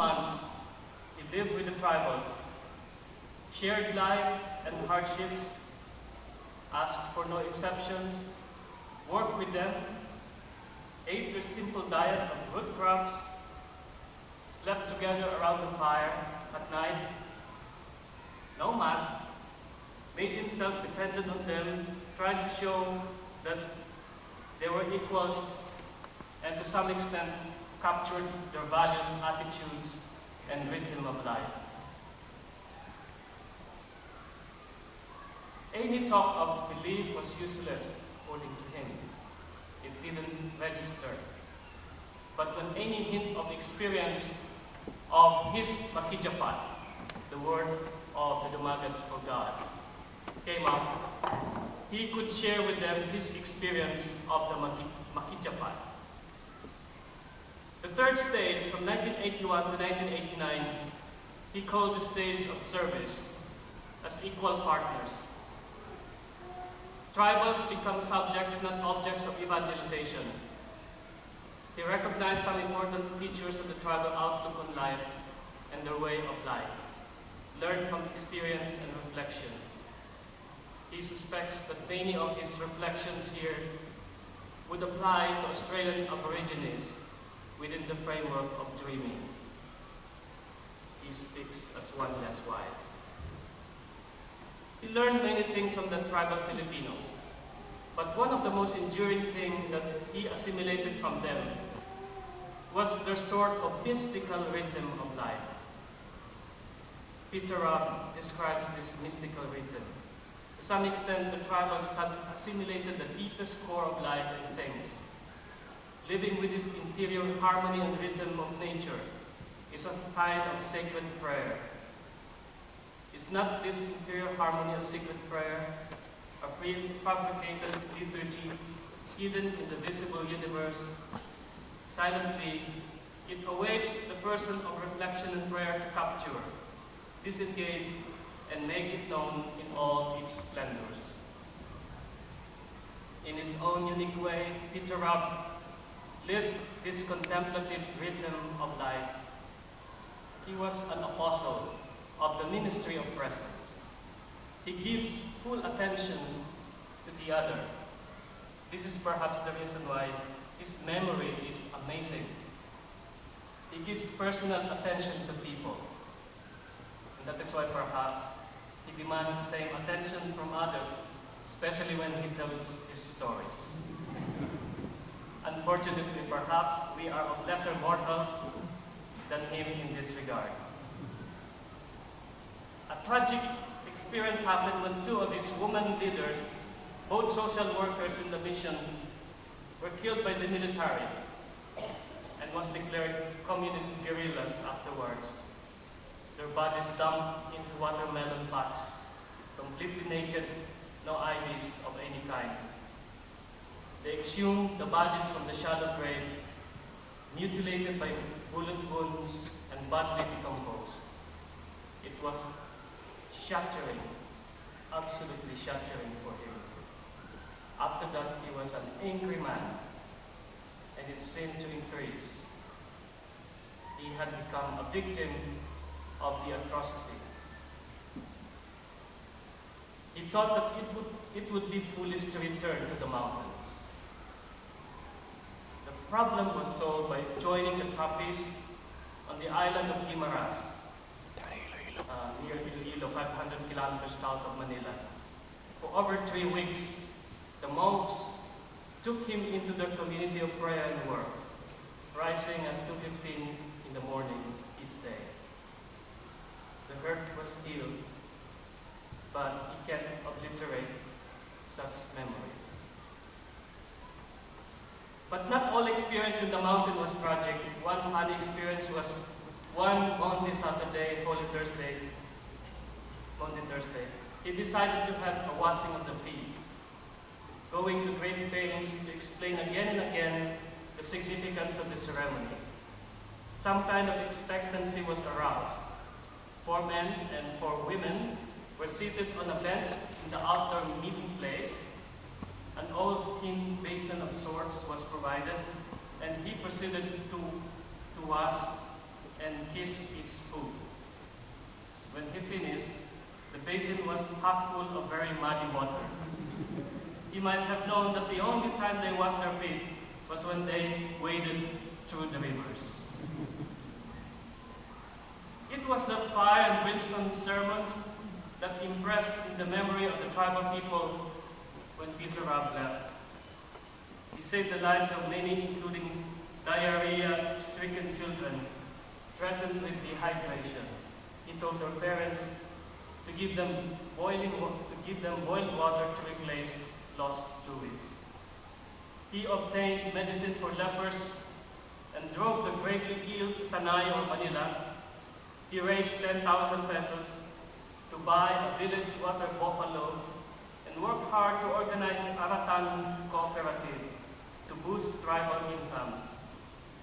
months, he lived with the tribals, shared life and hardships, asked for no exceptions, worked with them, ate their simple diet of root crops, slept together around the fire at night, no man, made himself dependent on them, tried to show that they were equals, and to some extent captured their values, attitudes, and rhythm of life. Any talk of belief was useless, according to him. It didn't register. But when any hint of experience of his makijapat, the word of the Dumagats for God, came up, he could share with them his experience of the makijapat. The third stage, from 1981 to 1989, he called the stage of service as equal partners. Tribals become subjects, not objects of evangelization. He recognized some important features of the tribal outlook on life and their way of life, learned from experience and reflection. He suspects that many of his reflections here would apply to Australian Aborigines within the framework of dreaming. He speaks as one less wise. He learned many things from the tribal Filipinos, but one of the most enduring things that he assimilated from them was their sort of mystical rhythm of life. Peter Robb describes this mystical rhythm. To some extent, the tribals had assimilated the deepest core of life and things. Living with this interior harmony and rhythm of nature is a kind of sacred prayer. Is not this interior harmony a secret prayer, a prefabricated liturgy hidden in the visible universe? Silently, it awaits the person of reflection and prayer to capture, disengage, and make it known in all its splendors. In his own unique way, Peter Robb lived this contemplative rhythm of life. He was an apostle of the ministry of presence. He gives full attention to the other. This is perhaps the reason why his memory is amazing. He gives personal attention to people. And that is why perhaps he demands the same attention from others, especially when he tells his stories. Unfortunately, perhaps we are of lesser mortals than him in this regard. A tragic experience happened when two of his women leaders, both social workers in the missions, were killed by the military and was declared communist guerrillas afterwards. Their bodies dumped into watermelon pots, completely naked, no IDs of any kind. They exhumed the bodies from the shallow grave, mutilated by bullet wounds and badly decomposed. It was shattering, absolutely shattering for him. After that, he was an angry man, and it seemed to increase. He had become a victim of the atrocity. He thought that it would be foolish to return to the mountains. The problem was solved by joining the Trappist on the island of Guimaras, near Iloilo, 500 kilometers south of Manila. For over 3 weeks, the monks took him into their community of prayer and work, rising at 2:15 in the morning each day. The hurt was healed, but he can't obliterate such memory. But not all experience in the mountain was tragic. One funny experience was one Monday, Saturday, Monday, Thursday. He decided to have a washing of the feet, going to great pains to explain again and again the significance of the ceremony. Some kind of expectancy was aroused. 4 men and 4 women were seated on a bench in the outdoor meeting place. An old tin basin of sorts was provided, and he proceeded to wash and kiss its food. When he finished, the basin was half full of very muddy water. He might have known that the only time they washed their feet was when they waded through the rivers. It was that fire and brimstone sermons that impressed in the memory of the tribal people when Peter Robb left. He saved the lives of many, including diarrhea-stricken children threatened with dehydration. He told their parents to give them boiled water to replace lost fluids. He obtained medicine for lepers and drove the gravely ill to Tanay or Manila. He raised 10,000 pesos to buy a village water buffalo and worked hard to organize Aratan Cooperative to boost tribal incomes.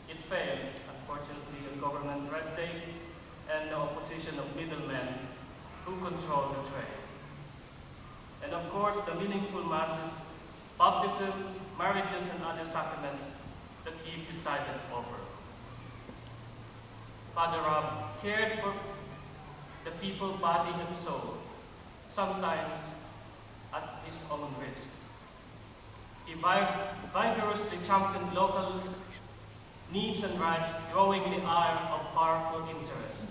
It failed, unfortunately, on government red tape and the opposition of middlemen who control the trade. And of course, the meaningful masses, baptisms, marriages, and other sacraments that he presided over. Father Robb cared for the people body and soul, sometimes at his own risk. He vigorously championed local needs and rights, drawing the ire of powerful interest.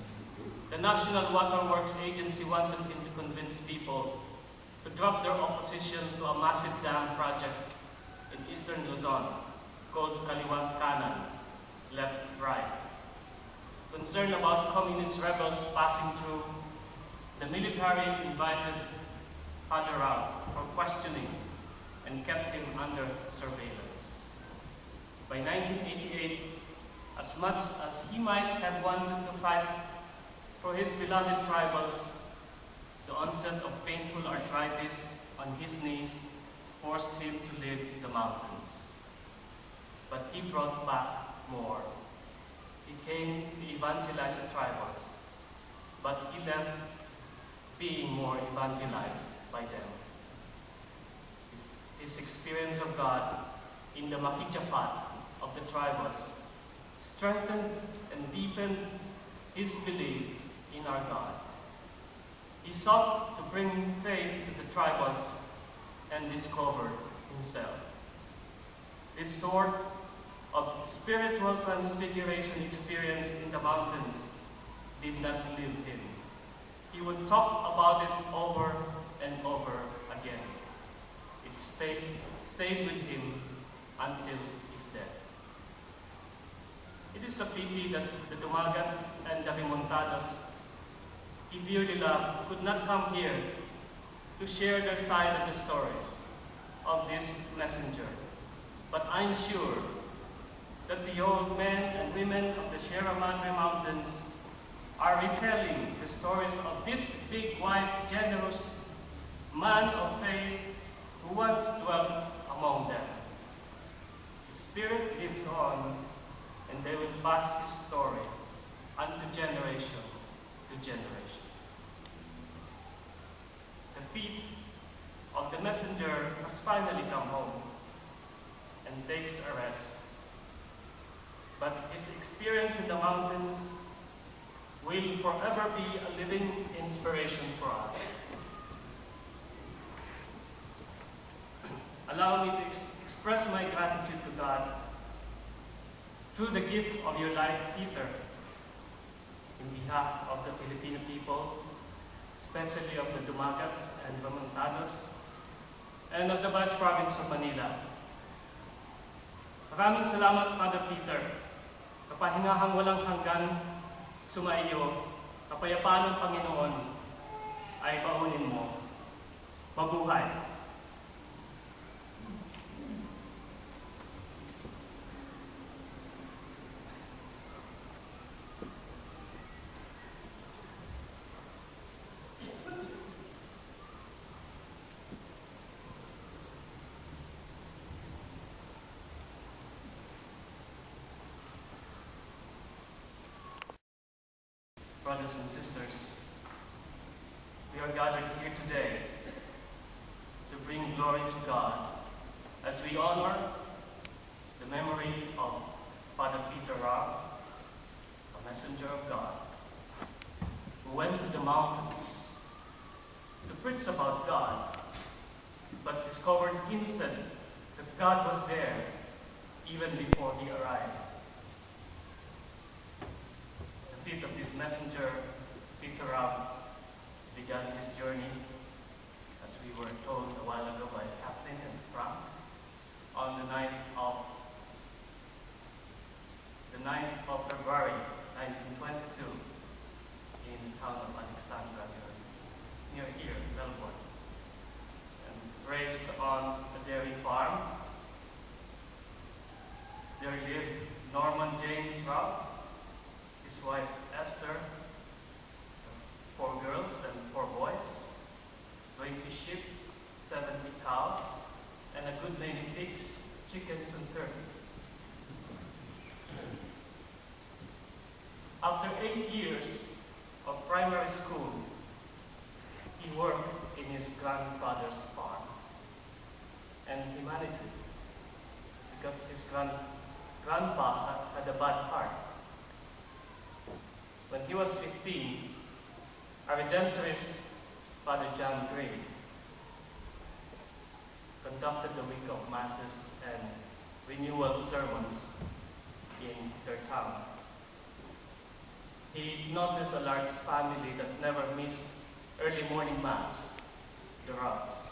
The National Waterworks Agency wanted him to convince people to drop their opposition to a massive dam project in eastern Luzon called Kaliwat Kanan, left-right. Concerned about communist rebels passing through, the military invited Father Robb for questioning and kept him under surveillance. By 1988, as much as he might have wanted to fight for his beloved tribals, the onset of painful arthritis on his knees forced him to leave the mountains. But he brought back more. He came to evangelize the tribals, but he left being more evangelized by them. His experience of God in the makichapat of the tribals strengthened and deepened his belief in our God. He sought to bring faith to the tribals and discovered himself. This sort of spiritual transfiguration experience in the mountains did not leave him. He would talk about it over and over again. It stayed with him until his death. It is a pity that the Dumagats and the Remontados he dearly loved could not come here to share their side of the stories of this messenger. But I'm sure that the old men and women of the Sierra Madre Mountains are retelling the stories of this big, white, generous man of faith who once dwelt among them. His spirit lives on, and they will pass his story unto generation to generation. The feet of the messenger has finally come home and takes a rest. But his experience in the mountains will forever be a living inspiration for us. Allow me to express my gratitude to God through the gift of your life, Peter, in behalf of the Filipino people, especially of the Dumagats and Remontados, and of the Vice Province of Manila. Maraming salamat, Father Peter. Kapahingahang walang hanggan sumaiyo, kapayapaan ng Panginoon ay baunin mo. Mabuhay! Brothers and sisters, we are gathered here today to bring glory to God as we honor the memory of Father Peter Robb, a messenger of truths about God, but discovered instantly that God was there even before he arrived. The feet of this messenger, Robb, began his journey, as we were told a while ago by Kathleen and Frank, on the 9th of February 1922 in the town of Alexandra, near here, Melbourne, and raised on a dairy farm. There lived Norman James Robb, his wife Esther, 4 girls and 4 boys, 20 sheep, 70 cows, and a good many pigs, chickens, and turkeys. After 8 years of primary school, he worked in his grandfather's farm, and he managed it because his grandpa had a bad heart. When he was 15, a Redemptorist, Father John Gray, conducted the week of masses and renewal sermons in their town. He noticed a large family that never missed early morning mass, the Robbs.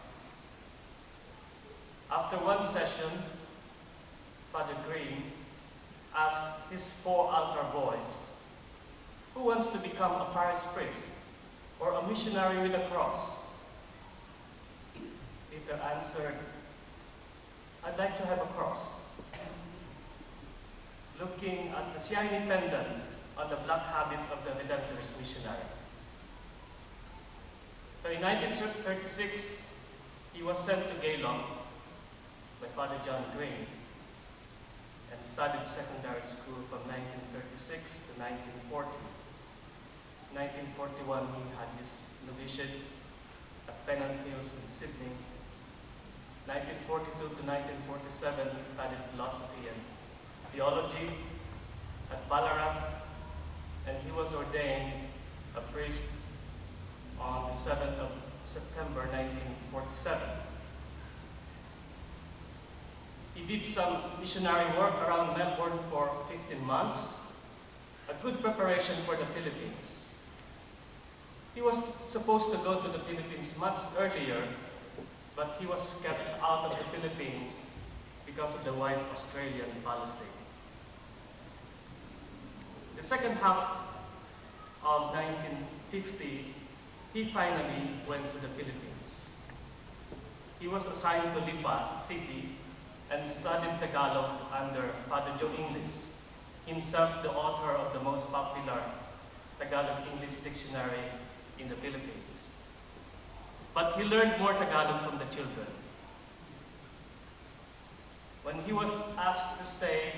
After one session, Father Green asked his 4 altar boys, "Who wants to become a parish priest or a missionary with a cross?" Peter answered, "I'd like to have a cross," looking at the shiny pendant on the black habit of the Redemptorist missionary. So in 1936, he was sent to Geelong by Father John Gray and studied secondary school from 1936 to 1940. In 1941, he had his novitiate at Pennant Hills in Sydney. 1942 to 1947, he studied philosophy and theology at Ballarat, and he was ordained a priest on the 7th of September 1947. He did some missionary work around Melbourne for 15 months, a good preparation for the Philippines. He was supposed to go to the Philippines much earlier, but he was kept out of the Philippines because of the VIC Australian policy. The second half of 1950, he finally went to the Philippines. He was assigned to Lipa City and studied Tagalog under Father Joe Inglis, himself the author of the most popular Tagalog-English dictionary in the Philippines. But he learned more Tagalog from the children. When he was asked to stay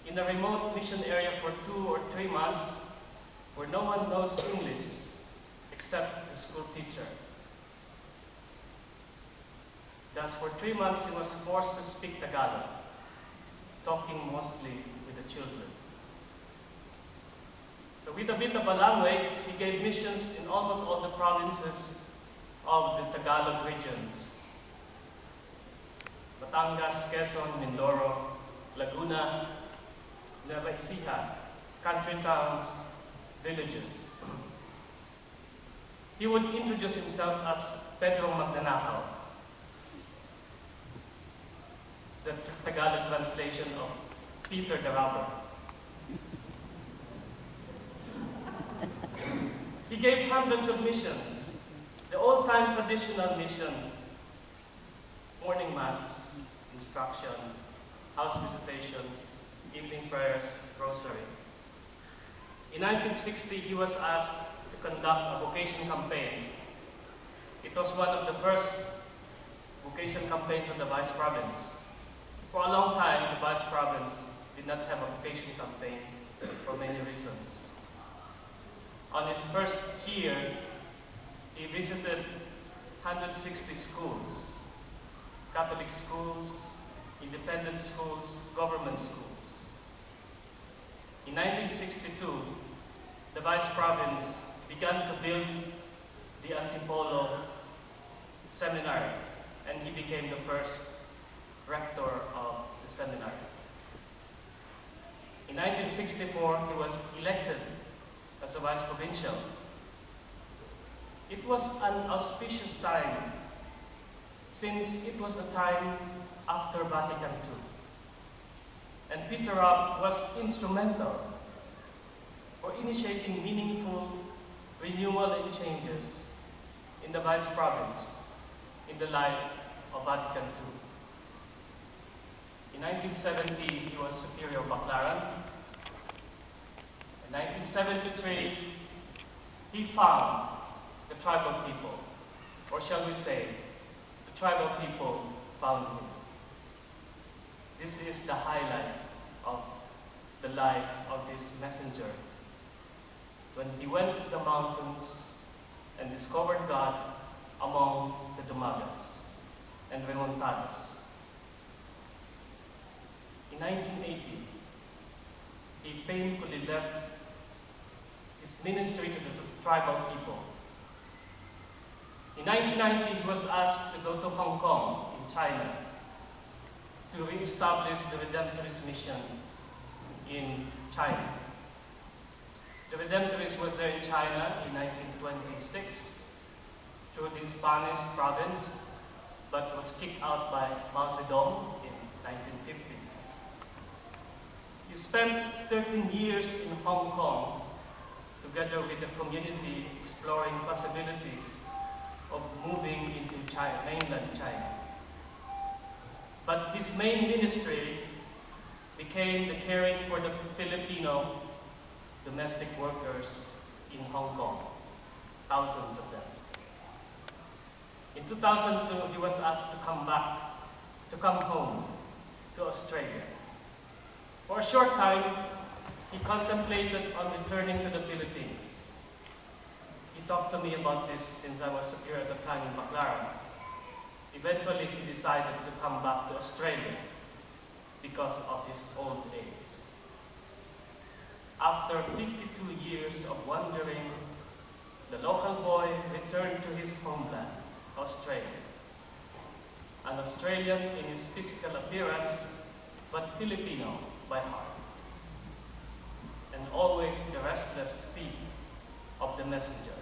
in a remote mission area for 2 or 3 months, where no one knows English except the school teacher. Thus, for 3 months, he was forced to speak Tagalog, talking mostly with the children. So with a bit of a language, he gave missions in almost all the provinces of the Tagalog regions. Batangas, Quezon, Mindoro, Laguna, Nueva Ecija, country towns, villages. He would introduce himself as Pedro Magdanakaw, the Tagalog translation of Peter the Robber. He gave hundreds of missions, the old-time traditional mission, morning mass, instruction, house visitation, evening prayers, rosary. In 1960, he was asked to conduct a vocation campaign. It was one of the first vocation campaigns of the Vice Province. For a long time, the Vice Province did not have a vocation campaign for many reasons. On his first year, he visited 160 schools, Catholic schools, independent schools, government schools. In 1962, the Vice Province began to build the Antipolo seminary, and he became the first rector of the seminary. In 1964, he was elected as a vice provincial. It was an auspicious time, since it was the time after Vatican II. And Peter Robb was instrumental for initiating meaningful renewal and changes in the vice province in the light of Vatican II. In 1970, he was Superior of Baclaran. In 1973, he found the tribal people, or shall we say, the tribal people found him. This is the highlight of the life of this messenger. When he went to the mountains and discovered God among the Dumagats and Remontados. In 1980, he painfully left his ministry to the tribal people. In 1990, he was asked to go to Hong Kong in China to re-establish the Redemptorist mission in China. The Redemptorist was there in China in 1926 through the Spanish province, but was kicked out by Mao Zedong in 1950. He spent 13 years in Hong Kong together with the community exploring possibilities of moving into China, mainland China. But his main ministry became the caring for the Filipino domestic workers in Hong Kong, thousands of them. In 2002, he was asked to come home to Australia. For a short time, he contemplated on returning to the Philippines. He talked to me about this since I was superior at the time in Baclaran. Eventually, he decided to come back to Australia because of his old age. After 52 years of wandering, the local boy returned to his homeland, Australia. An Australian in his physical appearance, but Filipino by heart. And always the restless feet of the messenger.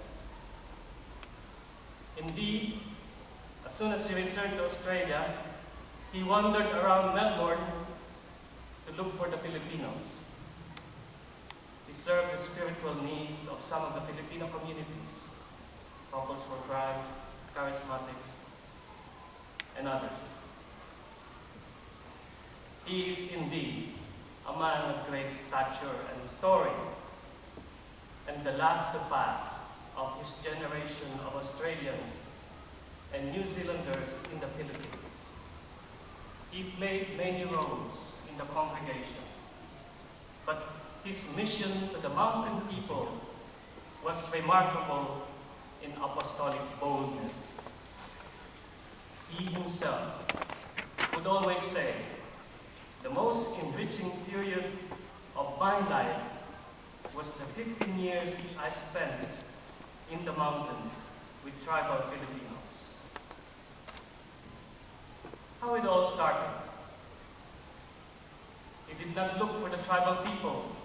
Indeed, as soon as he returned to Australia, he wandered around Melbourne to look for the Filipinos. He served the spiritual needs of some of the Filipino communities, couples for Christ, charismatics, and others. He is indeed a man of great stature and story, and the last to pass of his generation of Australians and New Zealanders in the Philippines. He played many roles in the congregation, but his mission to the mountain people was remarkable in apostolic boldness. He himself would always say, "The most enriching period of my life was the 15 years I spent in the mountains with tribal Filipinos." How it all started. He did not look for the tribal people.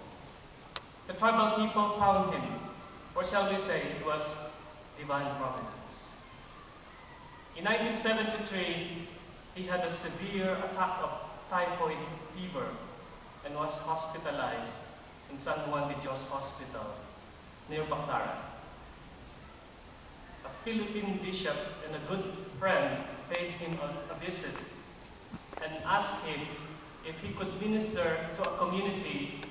The tribal people found him, or shall we say, it was divine providence. In 1973, he had a severe attack of typhoid fever and was hospitalized in San Juan de Dios Hospital near Baclaran. A Philippine bishop and a good friend paid him a visit and asked him if he could minister to a community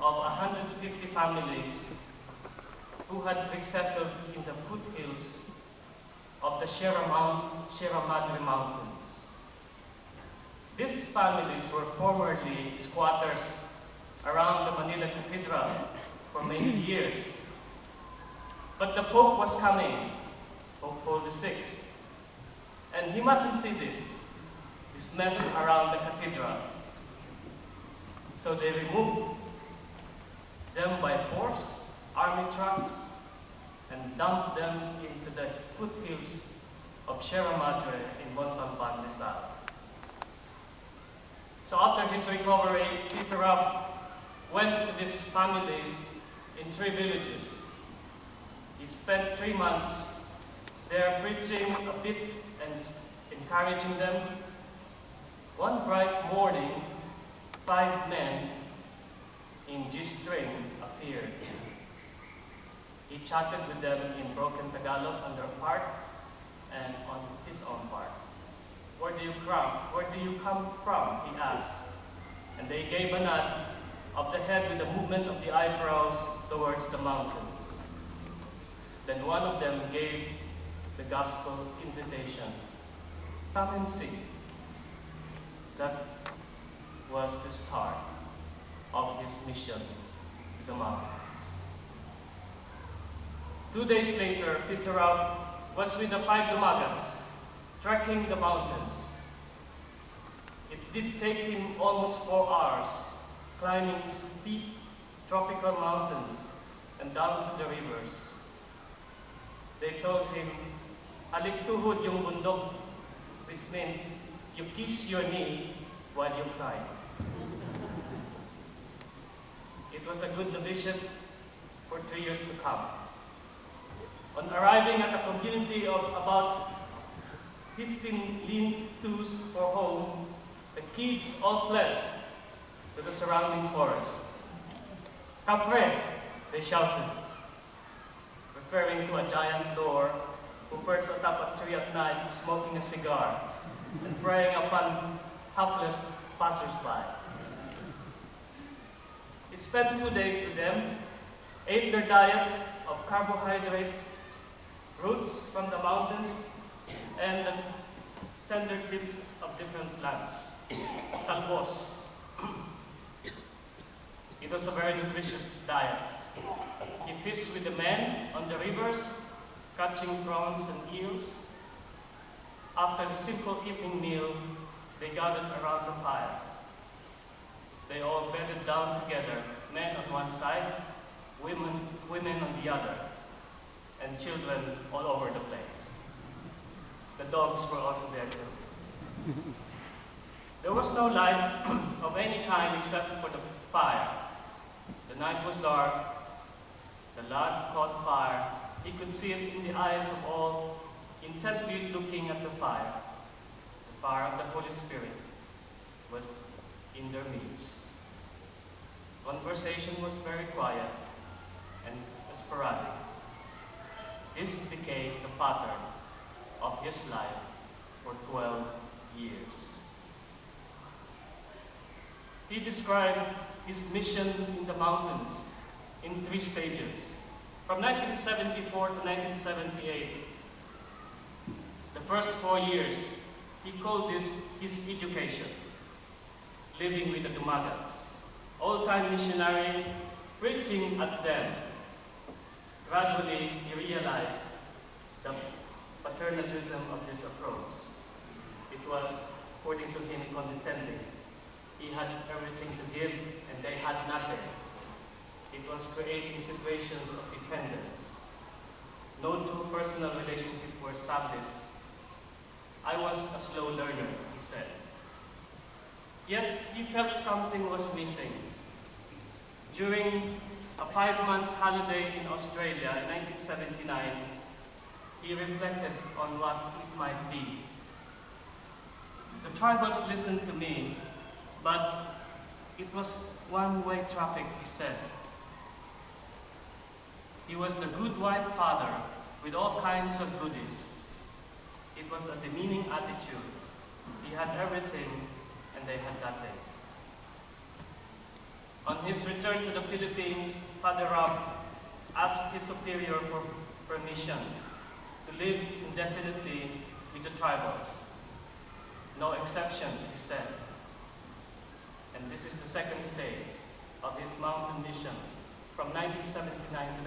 of 150 families who had resettled in the foothills of the Sierra Madre Mountains. These families were formerly squatters around the Manila Cathedral for many years. But the Pope was coming, Pope Paul VI, and he mustn't see this mess around the cathedral. So they removed them by force, army trucks, and dumped them into the foothills of Sierra Madre in Montalban, Rizal. So after his recovery, Peter Robb went to these families in 3 villages. He spent 3 months there preaching a bit and encouraging them. One bright morning, 5 men in G-string appeared. He chatted with them in broken Tagalog on their part and on his own part. Where do you come from? He asked. And they gave a nod of the head with a movement of the eyebrows towards the mountains. Then one of them gave the gospel invitation. Come and see. That was the start of his mission to the mountains. 2 days later, Peter Robb was with the 5 Dumagats, trekking the mountains. It did take him almost 4 hours, climbing steep tropical mountains and down to the rivers. They told him, "Aliktuhod yung bundok," which means you kiss your knee while you climb. It was a good novitiate for 3 years to come. On arriving at a community of about 15 lean-tos for home, the kids all fled to the surrounding forest. "Kapre," they shouted, referring to a giant Lord who perched atop a tree at night smoking a cigar and preying upon helpless passers-by. He spent 2 days with them, ate their diet of carbohydrates, roots from the mountains, and the tender tips of different plants. Talbos. It was a very nutritious diet. He fished with the men on the rivers, catching prawns and eels. After the simple evening meal, they gathered around the fire. They all bedded down together, men on one side, women on the other, and children all over the place. The dogs were also there too. There was no light of any kind except for the fire. The night was dark. The lad caught fire. He could see it in the eyes of all, intently looking at the fire. The fire of the Holy Spirit was in their midst. Conversation was very quiet and sporadic. This became the pattern of his life for 12 years. He described his mission in the mountains in 3 stages. From 1974 to 1978, the first 4 years, he called this his education, living with the Dumagats, old-time missionary, preaching at them. Gradually, he realized the paternalism of this approach. It was, according to him, condescending. He had everything to give, and they had nothing. It was creating situations of dependence. No true personal relationships were established. I was a slow learner, he said. Yet, he felt something was missing. During a 5-month holiday in Australia in 1979, he reflected on what it might be. The tribals listened to me, but it was one-way traffic, he said. He was the good white father with all kinds of goodies. It was a demeaning attitude. He had everything and they had nothing. On his return to the Philippines, Father Robb asked his superior for permission to live indefinitely with the tribals. No exceptions, he said. And this is the second stage of his mountain mission from 1979 to